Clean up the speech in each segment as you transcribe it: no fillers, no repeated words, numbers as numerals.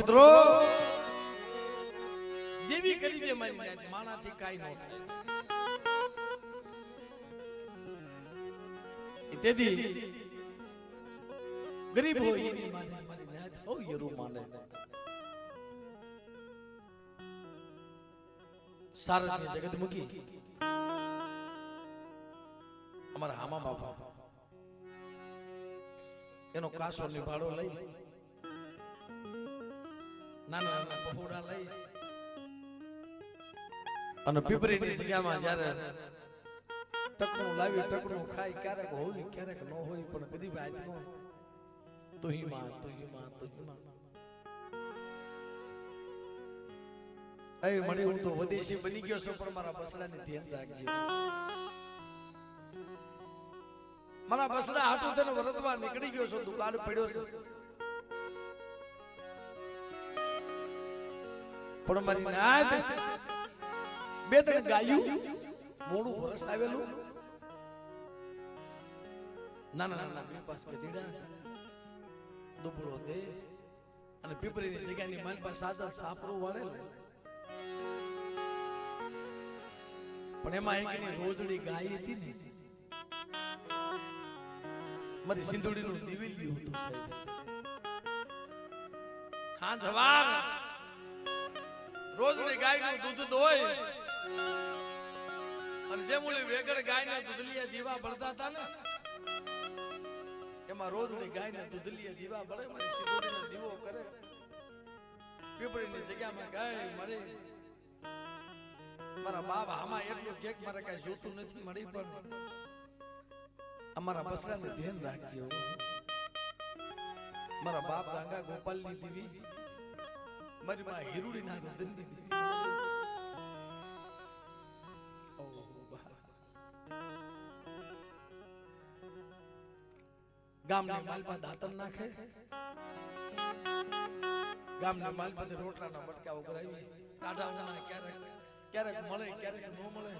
મિત્રો દેવી કરી દે મારી જાત માણાથી કાઈ ન થાય તેથી ગરીબ હોય એની માને મારી જાત હો યરું માને સારથી જગત મુકી અમારા હામા બાપા એનો કાસો નિભાડો લઈ નાના નાના પહોળા લઈ અને પીપરીની જગ્યામાં જ્યારે ટકનું લાવી ટકનું ખાઈ ક્યારેક હોય ક્યારેક ન હોય પણ ગરીબ આત્મો તુહી માં એ મને હું તો વિદેશી બની ગયો છું પણ મારા બસડાને ધ્યાન રાખજે મારા બસડા હાટું તને વરતવા નીકળી ગયો છું દુકાળ પડ્યો છે પણ મારી નાત બે ત્રણ ગાયું મોડું વરસ આવેલું નાના નાના બે પાસ કસીડા દુબળો દે અને પીપરીની જગ્યાની મારી પાસે સાદા સાપરું વાળેલું પણ એમાં એકની રોજડી ગાય હતી ને મારી સિંધુડીનું દિવેલિયું હતું સાહેબ હા જવાન રોજડી ગાયનું દૂધ દોય અને જે મુલી વેગડ ગાયના દૂધલિયા દીવા બળતા હતા ને એમાં રોજડી ગાયના દૂધલિયા દીવા બળે મારી સિંધુડીનો દીવો કરે પીપળીની જગ્યામાં ગાય મળે મારા બાપ આમાં એટલું કેક મારે કઈ જોતું નથી મળી પણ અમારા બસરાને ધ્યાન રાખજો મારા બાપ ગંગા ગોપાલની દીવી મારી માં હિરુડીના રુદનની દીવી ગામની માલપા દાતન નાખે ગામની માલપા રોટલાના મટકા ઉગરાવી ટાઢા ઉના ક્યારેક મળે ક્યારેક ન મળે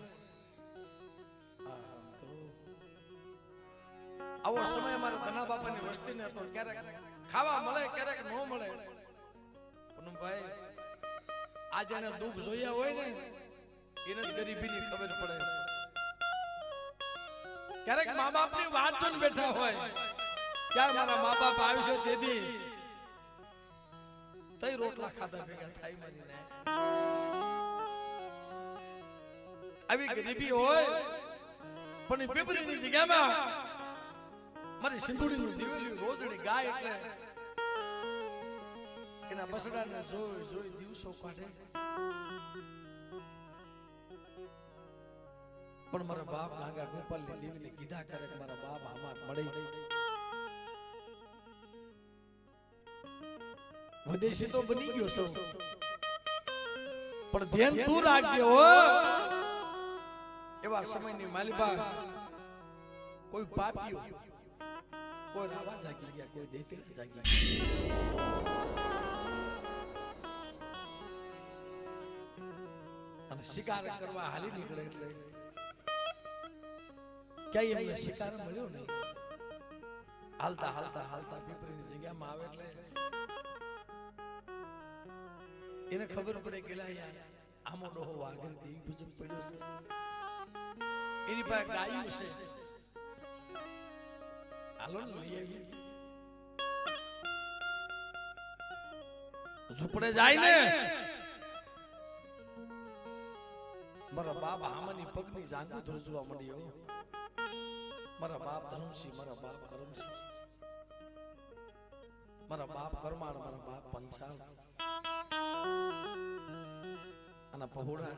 આવો સમય અમારા ધના બાપાની વસ્તીને હતો ક્યારેક ખાવા મળે ક્યારેક ન મળે પણ ભાઈ આ જેને દુઃખ જોયા હોય ને એને જ ગરીબીની ખબર પડે ક્યારેક મા બાપની વાત જોઈને બેઠા હોય ક્યારે મારા મા બાપ આવશે તેથી તઈ રોટલા ખાધા ભેગા થાય મારી ને આવી ગરીબી હોય પણ પીપરીની જગ્યામાં મારી સિંધુડીનું દિવેલિયું રોજડી ગાય એટલે એના બસડાને જોઈ જોઈ દિવસો કાઢે પણ મારા બાપ નાગા ગોપાલની દેવીને કીધા કરે કે મારા બાપ આમાં મળે વિદેશી તો બની ગયો સૌ પણ ધ્યાન તું રાખજે હો એવા સમયની માલિબા કોઈ પાપીઓ કોઈ રાવા જાગી ગયા કોઈ દેતેલા જાગી અને શિકાર કરવા હાલી નીકળે એટલે ક્યાંય એમને શિકાર મળ્યો નહીં હાલતા હાલતા હાલતા પીપળીની જગ્યામાં આવે એટલે એને ખબર પડે કે યાર આમો ડોહો વાઘર દેવી ભજન પડ્યો છે એની પાસે ગાયું છે હાલો ને લઈ આવી ઝૂંપડે જાય ને મારા બાપ આમાની પગની જાંગુ ધ્રુજવા મળ્યો મારા બાપ ધર્મસિંહ મારા બાપ કરમસિંહ મારા બાપ કરમાળ મારા બાપ પંચાલ અને પહોળા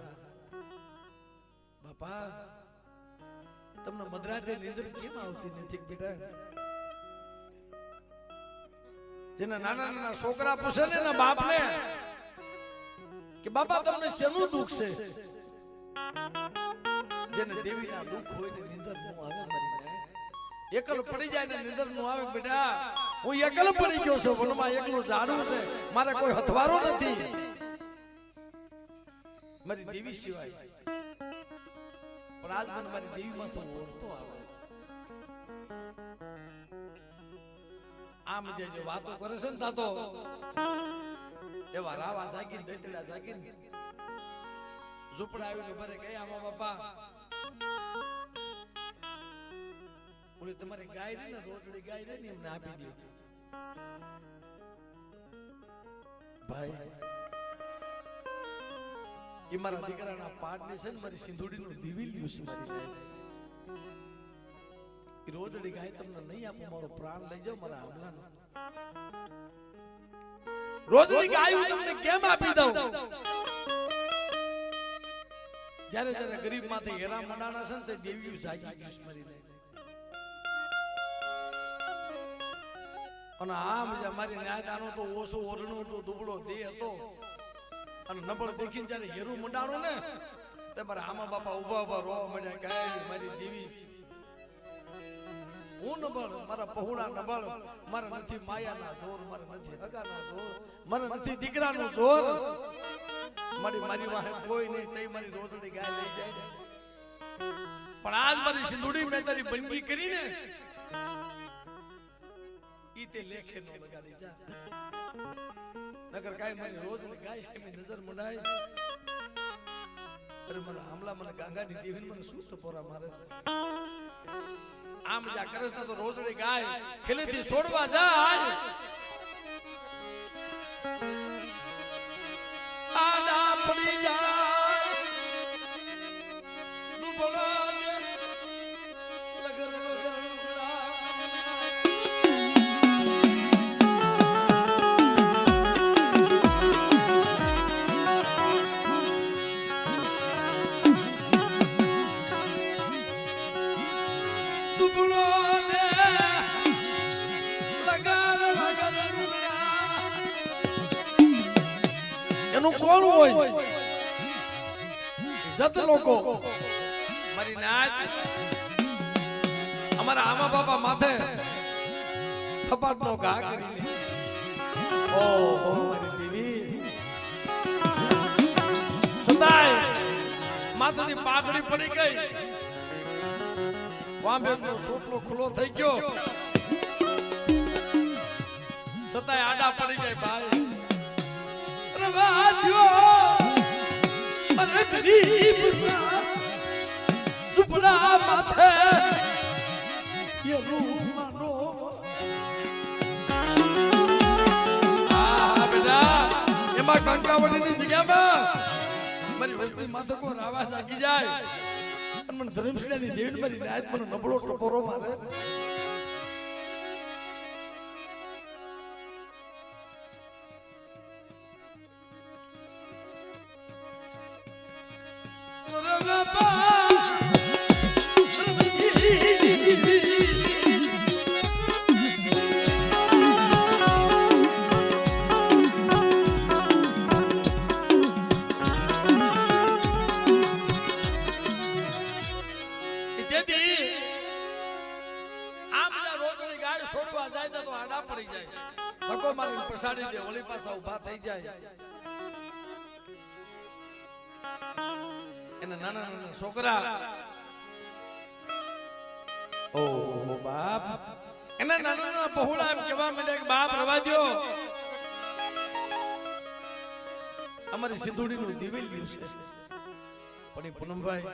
બાપા તમને મધરાતે નીંદર કેમ આવતી નથી બેટા જેના નાના નાના છોકરા પૂછે ને એના બાપને કે બાપા તમને શેનું દુઃખ છે જેને દેવીના દુઃખ હોય ને નીંદર નો આવે એકલ પડી જાય ને નીંદર નો આવે બેટા હું એકલ પડી ગયો છું વનમાં એકલું ઝાડું છે મારે કોઈ હથવારો નથી મારી દેવી સિવાય પણ આજ મને મારી દેવી માં તો ઓળતો આવે આમ જે વાતો કરે છે ને તાતો એવા રાવા જાગીને દૈતડા જાગીને ઝૂંપડા આવીને ભરે કે આમાં બાપા ઓલી તમારી ગાય રહી ને રોટડી ગાય રહી ને એમને આપી દો ભાઈ એ મારા દીકરાના પાડને છે ને મારી સિંધુડીનું દિવિલ્યું છે મારી એ રોટડી ગાય તમને નહીં આપું મારો પ્રાણ લઈ જાઓ મારા હમલાનો રોટડી ગાય હું તમને કેમ આપી દઉં જ્યારે જ્યારે ગરીબ માંથી હેરા મંડાણા છે ને તે દેવીઓ જાગી ગયું છે મારી અને આમ જે મારી ન્યાયદાનો તો ઓછો ઓરણો તો દુબળો દે હતો અને નબળ દેખીને જ્યારે હેરું મંડાણું ને તે મારા આમા બાપા ઉભા ઉભા રોવા મળ્યા ગાય મારી દેવી હું નબળ મારા પહોળા નબળ મારા નથી માયાના જોર મારા નથી હગાના જોર મારા નથી દીકરાનું જોર મારી વાહે કોઈ નહીં તઈ મારી રોટડી ગાય લઈ જાય પણ આજ મારી સિંધુડી મેં તારી બંદગી કરીને ઈ તે લેખે નો લગાડી જા નગર કાઈ મારી રોટડી ગાય એની નજર મંડાય અરે મારા હમલા મને ગાંગાની દેવીને મને શું ટપોરા મારે આમ જા કરે તો રોટડી ગાય ખેલેથી છોડવા જાય આડા પડી જાય દુબળા દે લગર લગર દુબળો દે લગર લગર એનું કોણ હોય જત લોકો મારી નાચ અમારા આમા બાપા માથે થપાટ નો ઘા કરી ઓહો મારી દેવી સદાય માથાની પાઘડી પડી ગઈ વાંબેનો સોટલો ખુલ્લો થઈ ગયો સતાય આડા પડી જાય ભાઈ રવાજો અરે ગરીબ ઝૂંપડા માથે ये रूमानो आ बेटा એમાં કંકાવડીની જગ્યામાં મારી વસ્તી માથે કો રાવા સાકી જાય અને મને ધર્મશીલાની દેવી મારી નાયત મને નબળો ટપોરો મારે છોકરા ઓ બાપ એના નાના નાના પહોળા એમ કહેવા માંડ્યા કે બાપ રવા દ્યો અમારી સિંધુડીનું દિવેલિયું છે પણ એ પૂનમભાઈ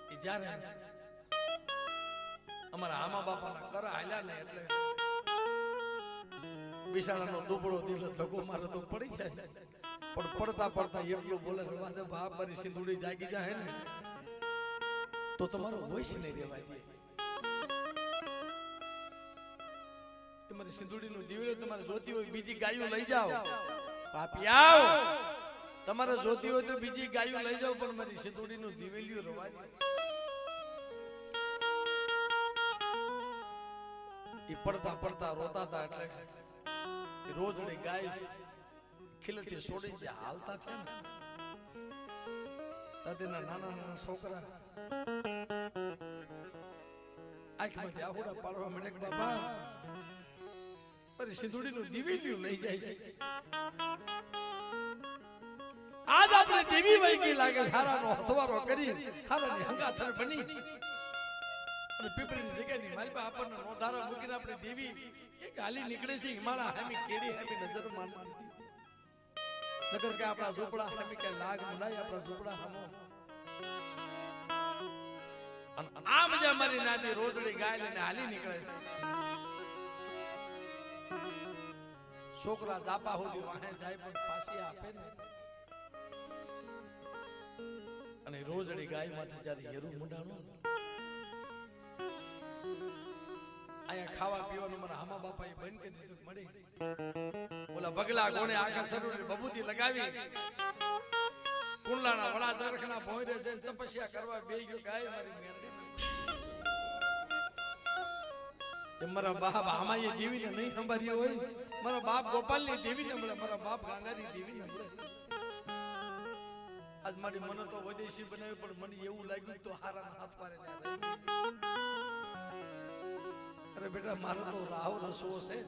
એ જ્યારે અમારા આમા બાપાના કર હાલ્યા ને એટલે બિસાડાનો દુબળો દિલ ધક્કો મારે તો પડી જાય પણ પડતા પડતા એટલું બોલે રવા દે બાપ મારી સિંધુડી જાગી જાય ને તો તમારો વોઇસ નહીં રહેવા દે તમારી સિંધુડીનું દિવેલું તમારે જોતી હોય બીજી ગાયો લઈ જાઓ પાપી આવ તમારે જોતી હોય તો બીજી ગાયો લઈ જાઓ પણ મારી સિંધુડીનું દિવેલું રવા દે એ પડતા પડતા રોતા હતા એટલે રોજડી ગાય ખીલથી છોડી જે હાલતા થયા ને દાદીના નાના નાના છોકરા આંખમાંથી આહુડા પાડવા માંડે કે બાપા મારી સિંધુડીનું દિવેલિયું લઈ જાય છે આજ આપણે દેવી વૈકી લાગે સારાનો હથવારો કરી સારાની હંગાથર બની અને પીપળીની જગ્યાની માલપા આપણને નોધારા મૂકીને આપણે દેવી કે ગાલી નીકળે છે હિમાળા હામી કેડી હામી નજર માનવાની નગર કે આપણા ઝૂંપડા હામી કે લાગ મુલાય આપણા ઝૂંપડા હામો અને આમ જે મારી નાની રોજડી ગાય લઈને હાલી નીકળે છે છોકરા જાપા હોદી વાહે જાય પણ પાછી આપે ને અને રોજડી ગાય માંથી જ્યારે હેરું મુંડાણું આયા ખાવા પીવાનું મને હામા બાપાએ બંધ કરી દીધું મળે ઓલા બગલા ગોણે આખા શરીરે બબૂતી લગાવી કુંડલાના વડા દરખના ભોંયરે જઈને તપસ્યા કરવા બેહી ગયો ગાય મારી મેરડી મારા બાપ આમાએ દેવીને નહીં સંભાળ્યો હોય મારા બાપ ગોપાલની દેવીને મળે મારા બાપ ગાંગાની દેવીને મળે આજ મારી મને તો વિદેશી બનાવી પણ મને એવું લાગ્યું તો હારા હાથ મારે અરે બેટા મારો તો રાવ રસો છે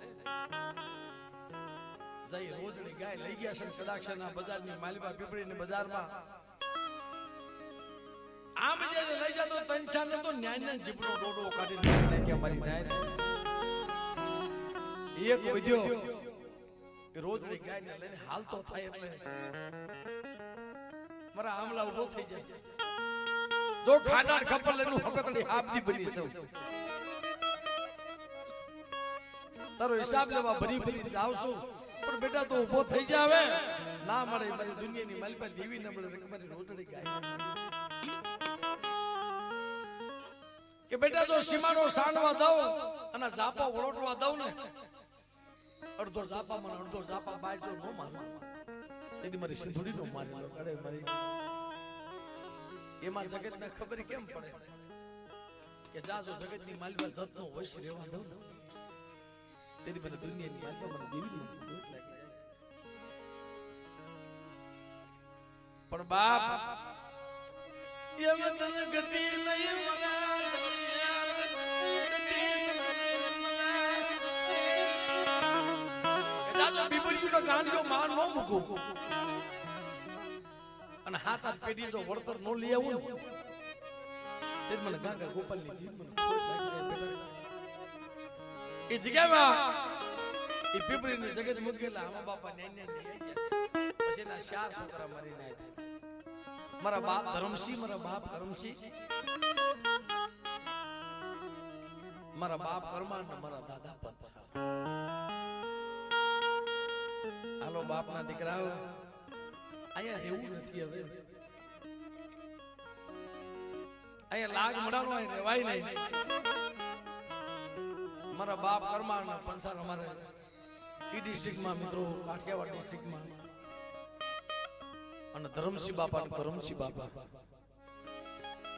જઈ રોજડી ગાય લઈ ગયા છે સદાક્ષરના બજારની માલવા પીપળીની બજારમાં આમ જે લઈ જતો તનશાને તો ન્યાયને જીબડો ડોડો કાઢીને નાખે કે મારી નાય એક વધ્યો કે રોજડી ગાયને લઈને હાલતો થાય એટલે મારા આમલા ઉભો થઈ જાય જો ખાડાડ ખપર લઈને હકતડી હાફથી બની સૌ તારો હિસાબ લેવા ભરી ભરી જાવ છું પણ બેટા તો ઉભો થઈ જાવે ના મળે મારી દુનિયાની માલપા દેવી ન મળે મારી રોજડી ગાય કે બેટા જો સીમાનો સાણવા દઉં અને જાપા ઓળટવા દઉં ને અડધો જાપા મને અડધો જાપા બાય જો નો મારવા તેથી મારી સિંધુડી નો મારી લો અરે મારી એમાં જગતને ખબર કેમ પડે કે જાજો જગતની માલવા જતનો વશ રહેવા દઉં ને તેની મને દુનિયાની માલવા મને દેવી દોટ લાગી જાય પણ બાપ એમ તને ગતિ નહીં મળ્યા ગાંડિયો માં નો મૂકું અને હાથ હાથ પેઢી જો વળતર નો લઈ આવું તે મને ગાંગા ગોપાલની જીવ મને ખોટ લાગી જાય બેટા એ જગ્યામાં એ પીપળીની જગત મૂકેલા આમા બાપા ને પછી ના 4 છોકરા મરી નાખ્યા મારા બાપ ધરમસિંહ મારા બાપ કરમાન મારા દાદા પંચા હાલો બાપના દીકરાઓ અહીંયા રહેવું નથી હવે અહીંયા લાગ મડાનો અહીં રહેવાય નહીં મારા બાપ કરમાના પંચાર અમારે ઈ ડિસ્ટ્રિક્ટમાં મિત્રો કાઠિયાવાડ ડિસ્ટ્રિક્ટમાં અને ધરમસિંહ બાપા ને કરમસિંહ બાપા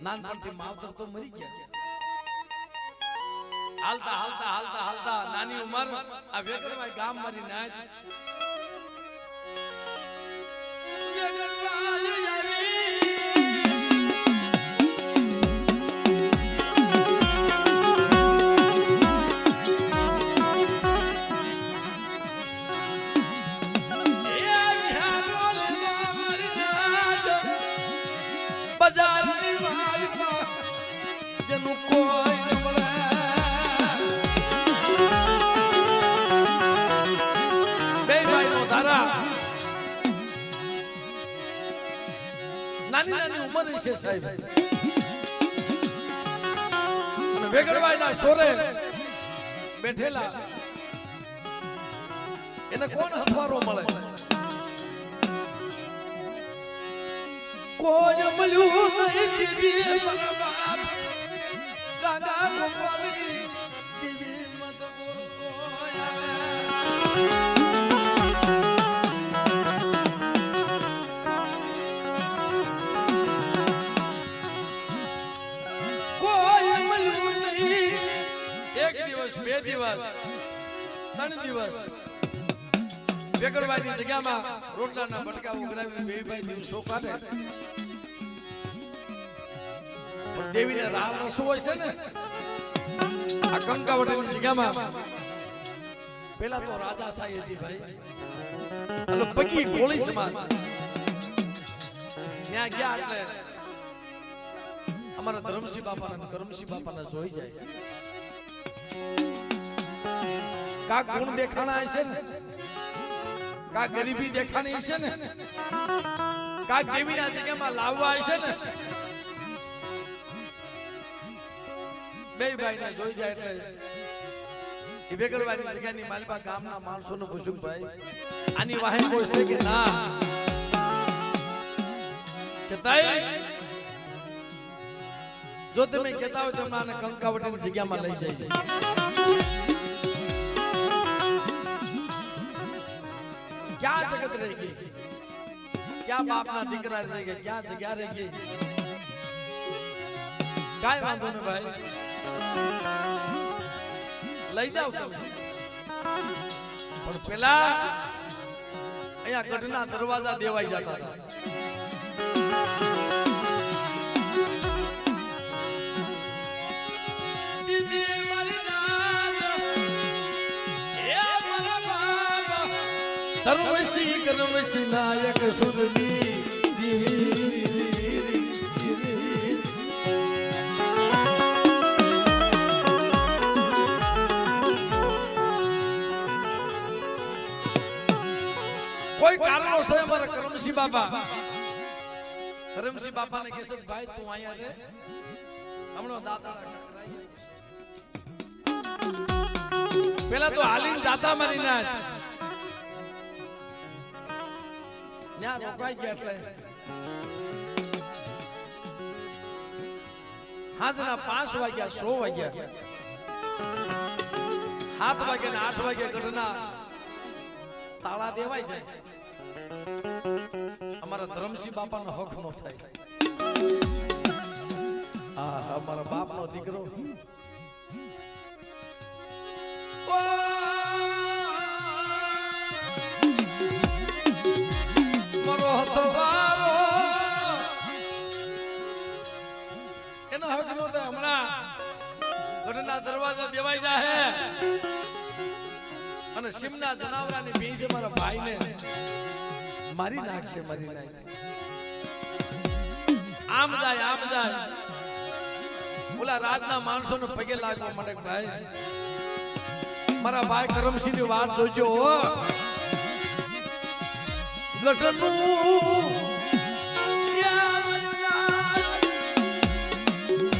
નાનપણથી માવતર તો મરી ગયા હાલતા હાલતા હાલતા હાલતા નાની ઉંમર આ વેગડવાય ગામ મારી નાચ નાની નાની ઉંમર છે સાહેબ અને વેગડવાયના સોરે બેઠેલા એને કોણ હથવારો મળે કોઈ મળ્યું નહીં દીદી મારા બાપ ગાગા ગોપાલની દીદી મત બોલતો બે દિવસ 3 દિવસ વેગડવાની જગ્યામાં રોટલાના બટકા ઉઘરાવીને બે ભાઈ દિવસો કાઢે પણ દેવીને રામ રસું હોય છે ને આ કંકાવટીની જગ્યામાં પેલા તો રાજા સાઈ હતી ભાઈ એટલે પગી ગોળી સમાજ ત્યાં ગયા એટલે અમારા ધરમસિંહ બાપાના કરમસિંહ બાપાના જોઈ જાય કા ગુણ દેખાણા હશે ને કા ગરીબી દેખાણી છે ને, કા દેવીના જગ્યામાં લાવવા છે ને, બે ભાઈને જોઈ જાય એટલે એ બેગડવાની જગ્યાની માલપા ગામના માણસોને પૂછ્યું ભાઈ આની વાહે કોઈ છે કે ના, કે તાઈ જો તમે કહેતા હોય તો મને કંકાવટીની જગ્યામાં લઈ જાય. ક્યાં જગત રહી ગઈ, ક્યાં બાપના દીકરા રહી ગયા, ક્યાં જગ્યા રહી ગઈ? કાંઈ વાંધો ને ભાઈ, લઈ જાવ તમે. પણ પેલા અહીંયા ગઢના દરવાજા દેવાઈ જતા હતા. ધર્મસી કર્મસી નાયક સુરની કોઈ કારણો છે અમારા કરમસી બાપા. કરમસી બાપાને કહેશે ભાઈ તું અહીંયા રે, હમણાં દાતા પેલા તો હાલીને જાતા મારી ના ત્યાં રોકાઈ ગયા. એટલે હાજના 5 વાગ્યા 6 વાગ્યા 7 વાગ્યા ને 8 વાગ્યા ગઢના તાળા દેવાય જાય. અમારા ધરમસિંહ બાપાનો હક નો થાય. આ અમારા બાપનો દીકરો મારો હથવારો એનો હક નો થાય. હમણાં ગઢના દરવાજા દેવાઈ જાય અને સિમના જનાવરાની ભીંસ મારા ભાઈને મારી નાખશે, મારી નાખે. આમ જાય આમ જાય, ઓલા રાજના માણસોને પગે લાગવા માંડે. ભાઈ મારા ભાઈ કરમસિંહ ની વાત જોજો.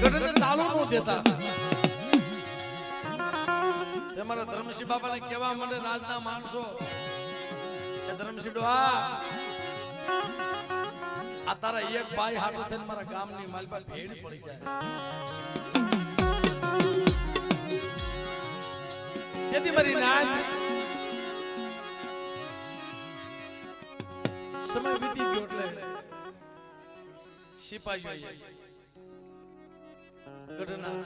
ગઢને તાળું નો દેતા. મારા ધર્મસિંહ બાપાને કહેવા માંડે રાજના માણસો, ધર્મસિંહ ડોહા આ તારા એક ભાઈ હાટું થઈને મારા ગામની માલપા ભેડ પડી જાય. તેથી મારી નાચ સમય વીતી ગયો એટલે સિપાહીઓએ ગઢના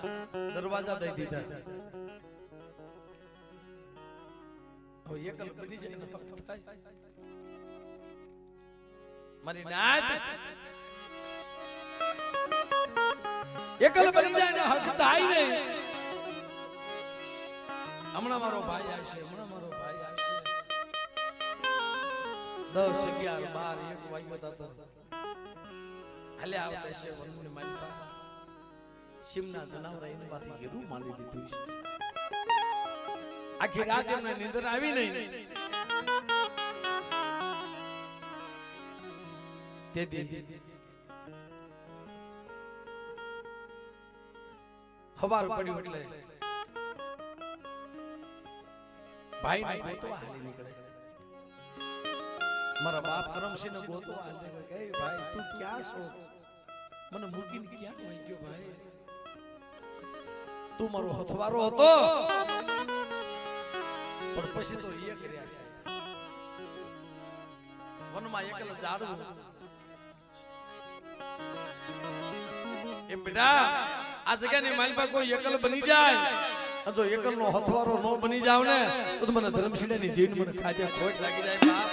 દરવાજા દઈ દીધા. હવે એકલ બની જાય ને ફક્ત થાય. મારી નાત એકલ બની જાય ને હક થાય નહીં. હમણાં મારો ભાઈ આવશે, હમણાં મારો ભાઈ આવશે. 10, 11, 12, 1 વાગ્યો થતો હાલે આવતા છે. વનની માલિકા સિમના જનાવરા એની માંથી ગીરું માલી દીધું છે. આખી રાત એમને નીંદર આવી નહીં. તેથી હવાર પડ્યું એટલે ભાઈ ને ગોતવા હાલી નીકળે. મારા બાપ કરમસિંહ ને ગોતવા હાલી નીકળે. કે ભાઈ તું ક્યાં છો? મને મૂકીને ક્યાં વહી ગયો ભાઈ? તું મારો હથવારો હતો પણ પછી તો એ કર્યા છે. વનમાં એકલા ઝાડવું એમ બેટા આ જગ્યાની માલપા કોઈ એકલ બની જાય. જો એકલ નો હથવારો નો બની જાવ ને તો મને ધર્મશીલાની જીન મને ખાધ્યા ખોટ લાગી જાય. બાપ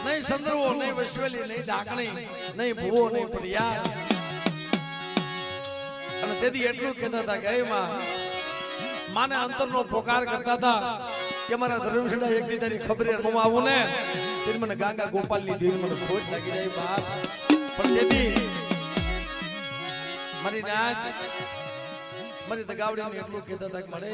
નહીં સંદર્ભો, નહીં વૈશ્વલી, નહીં ડાકણી, નહીં ભૂવો, નહીં પડિયા. અને તેથી એટલું કહેતા હતા કે માને અંતરનો પોકાર કરતા હતા કે મારા ધર્મશીડા એક દી તારી ખબરે નો આવું ને તે મને ગાંગા ગોપાલ ની ધીર મને ખોટ લાગી જાય બાપ પણ તેથી મારી નાત મારી તગાવડી ને એટલું કહેતા હતા કે મળે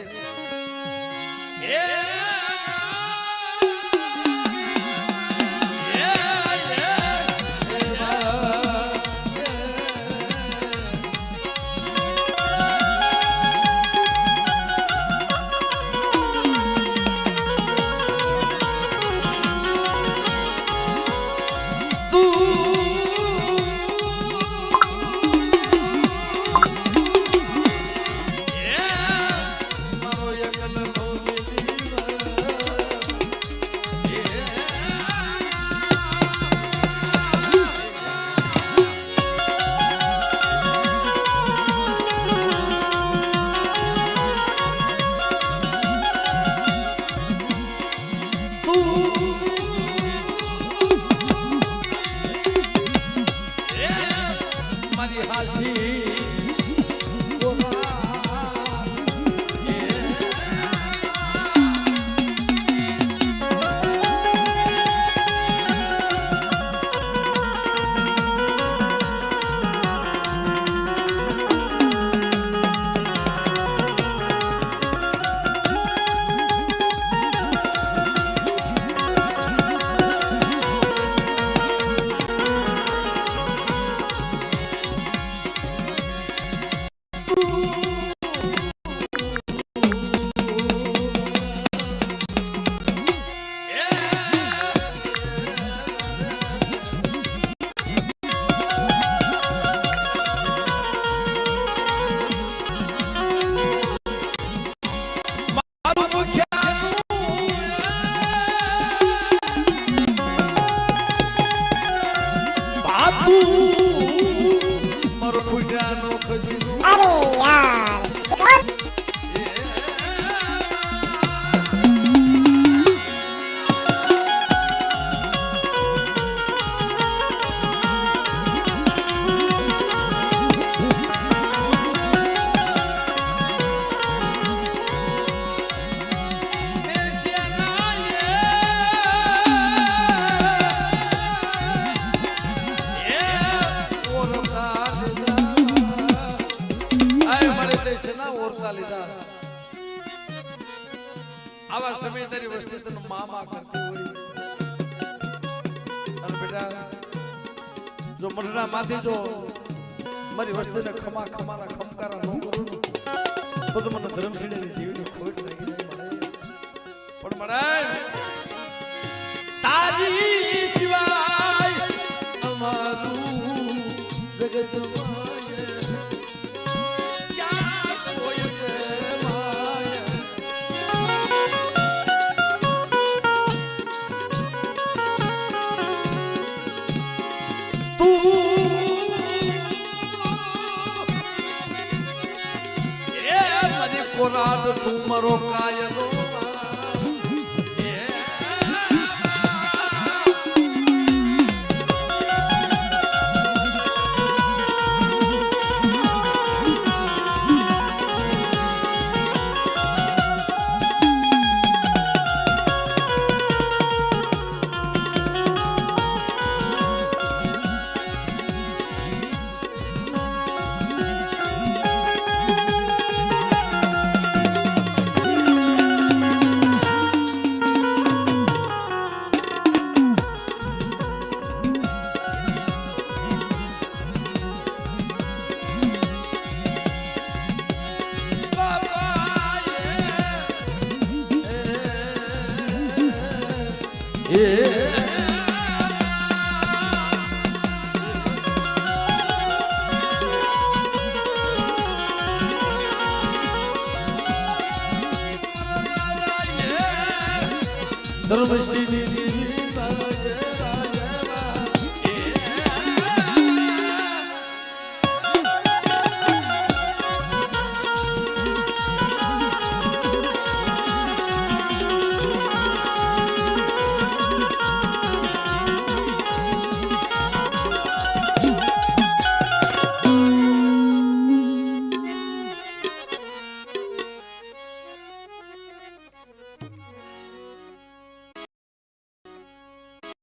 આવા સમય તારી વસ્તી તને મામા કરતી હોય અને બેટા જો મરણા માંથી જો મારી વસ્તીને ખમા ખમાના ખમકારા ન કરું તો તો મને ધર્મશીડાની જીવની ખોટ લાગી જાય પણ મળે તારી સિવાય અમારું જગતમાં કોરાડ તું મરો કાયલો Yeah.